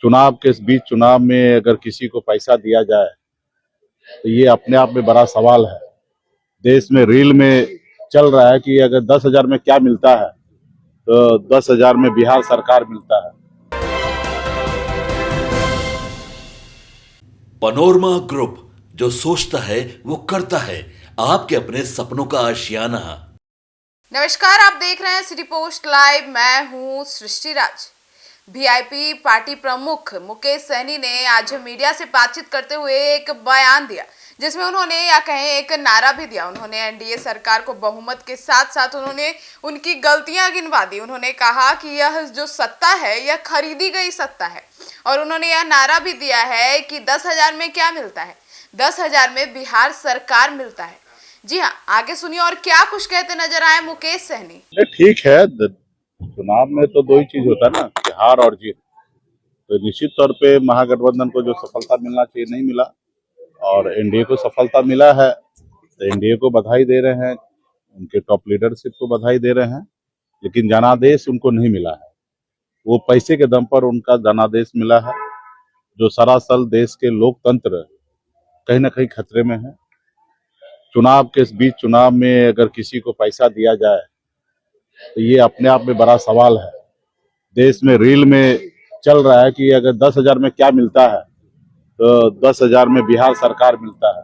चुनाव के बीच चुनाव में अगर किसी को पैसा दिया जाए तो ये अपने आप में बड़ा सवाल है। देश में रील में चल रहा है कि अगर 10,000 में क्या मिलता है तो 10,000 में बिहार सरकार मिलता है। पनोरमा ग्रुप, जो सोचता है वो करता है। आपके अपने सपनों का आशियाना। नमस्कार, आप देख रहे हैं सिटी पोस्ट लाइव। मैं हूं सृष्टि राज। वीआईपी पार्टी प्रमुख मुकेश सहनी ने आज मीडिया से बातचीत करते हुए एक बयान दिया, जिसमें उन्होंने या कहें एक नारा भी दिया। उन्होंने एनडीए सरकार को बहुमत के साथ साथ उन्होंने उनकी गलतियां गिनवा दी। उन्होंने कहा कि यह जो सत्ता है यह खरीदी गई सत्ता है, और उन्होंने यह नारा भी दिया है कि 10,000 में क्या मिलता है, 10,000 में बिहार सरकार मिलता है। जी हाँ, आगे सुनिए और क्या कुछ कहते नजर आए मुकेश सहनी। ठीक है, चुनाव में तो दो ही चीज होता है ना, कि हार और जीत। तो निश्चित तौर पे महागठबंधन को जो सफलता मिलना चाहिए नहीं मिला, और एनडीए को सफलता मिला है तो एनडीए को बधाई दे रहे हैं, उनके टॉप लीडरशिप को बधाई दे रहे हैं। लेकिन जनादेश उनको नहीं मिला है। वो पैसे के दम पर उनका जनादेश मिला है, जो सरासल देश के लोकतंत्र कहीं ना कहीं खतरे में है। चुनाव के बीच चुनाव में अगर किसी को पैसा दिया जाए तो ये अपने आप में बड़ा सवाल है। देश में रील में चल रहा है कि अगर 10,000 में क्या मिलता है तो 10,000 में बिहार सरकार मिलता है।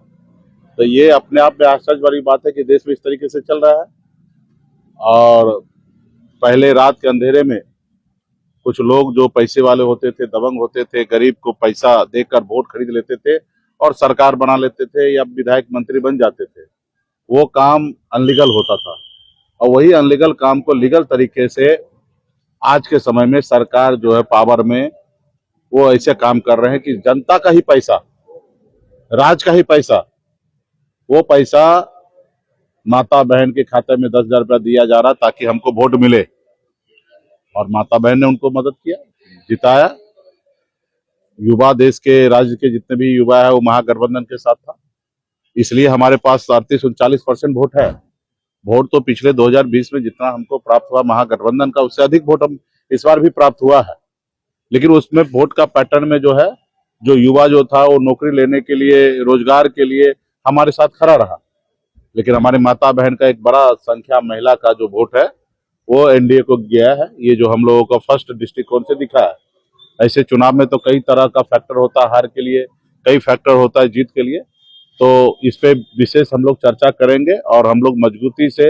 तो ये अपने आप में आश्चर्य वाली बात है कि देश में इस तरीके से चल रहा है। और पहले रात के अंधेरे में कुछ लोग जो पैसे वाले होते थे, दबंग होते थे, गरीब को पैसा देकर वोट खरीद लेते थे और सरकार बना लेते थे या विधायक मंत्री बन जाते थे। वो काम अनलीगल होता था, और वही अनलीगल काम को लीगल तरीके से आज के समय में सरकार जो है पावर में, वो ऐसे काम कर रहे हैं कि जनता का ही पैसा, राज का ही पैसा, वो पैसा माता बहन के खाते में 10,000 रुपया दिया जा रहा ताकि हमको वोट मिले। और माता बहन ने उनको मदद किया, जिताया। युवा, देश के राज्य के जितने भी युवा है वो महागठबंधन के साथ था, इसलिए हमारे पास 38-39% वोट है। वोट तो पिछले 2020 में जितना हमको प्राप्त हुआ महागठबंधन का, उससे अधिक वोट हम इस बार भी प्राप्त हुआ है। लेकिन उसमें वोट का पैटर्न में जो है, जो युवा जो था वो नौकरी लेने के लिए, रोजगार के लिए हमारे साथ खड़ा रहा। लेकिन हमारे माता बहन का एक बड़ा संख्या महिला का जो वोट है वो एनडीए को गया है। ये जो हम लोगों का फर्स्ट दृष्टिकोण से दिखा है। ऐसे चुनाव में तो कई तरह का फैक्टर होता है हार के लिए, कई फैक्टर होता है जीत के लिए। तो इस पे विशेष हम लोग चर्चा करेंगे, और हम लोग मजबूती से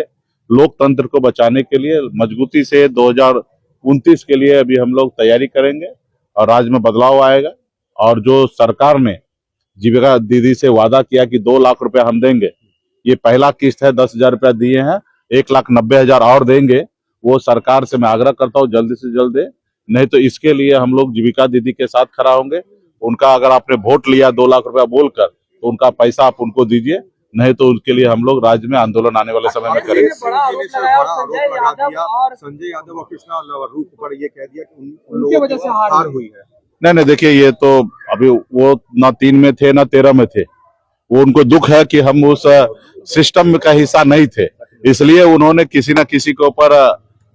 लोकतंत्र को बचाने के लिए, मजबूती से 2029 के लिए अभी हम लोग तैयारी करेंगे, और राज्य में बदलाव आएगा। और जो सरकार ने जीविका दीदी से वादा किया कि 2 लाख रुपया हम देंगे, ये पहला किस्त है, 10,000 रुपया दिए हैं, 1,90,000 और देंगे। वो सरकार से मैं आग्रह करता हूँ जल्दी से जल्द दे, नहीं तो इसके लिए हम लोग जीविका दीदी के साथ खड़ा होंगे। उनका अगर आपने वोट लिया 2 लाख रुपया बोलकर, तो उनका पैसा आप उनको दीजिए, नहीं तो उसके लिए हम लोग राज्य में आंदोलन आने वाले समय में करेंगे। संजय यादव और कृष्णा रूप पर ये कह दिया कि उनकी वजह से हार हुई है। नहीं, देखिए, ये तो अभी वो ना 3 में थे ना 13 में थे। वो उनको दुख है कि हम उस सिस्टम का हिस्सा नहीं थे, इसलिए उन्होंने किसी न किसी के ऊपर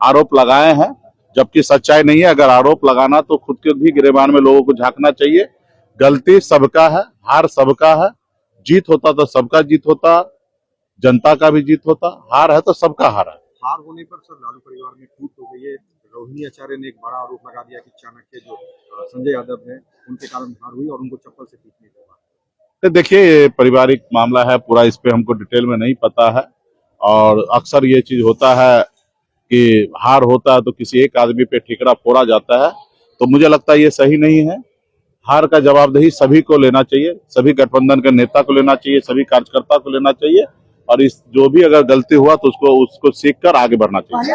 आरोप लगाए हैं, जबकि सच्चाई नहीं है। अगर आरोप लगाना तो खुद के भी गिरेबान में लोगों को झांकना चाहिए। गलती सबका है, हार सबका है। जीत होता तो सबका जीत होता, जनता का भी जीत होता। हार है तो सबका हार है। हार होने पर सर लालू परिवार में टूट हो गई है। रोहिणी आचार्य ने एक बड़ा आरोप लगा दिया कि चाणक्य जो संजय यादव है उनके कारण हार हुई और उनको चप्पल से पीटने के बाद। तो देखिए, ये पारिवारिक मामला है पूरा, इस पे हमको डिटेल में नहीं पता है। और अक्सर ये चीज होता है कि हार होता है तो किसी एक आदमी पे ठिकरा फोड़ा जाता है, तो मुझे लगता है ये सही नहीं है। हार का जवाबदेही सभी को लेना चाहिए, सभी गठबंधन के नेता को लेना चाहिए, सभी कार्यकर्ता को लेना चाहिए, और इस जो भी अगर गलती हुआ तो उसको सीख कर आगे बढ़ना चाहिए।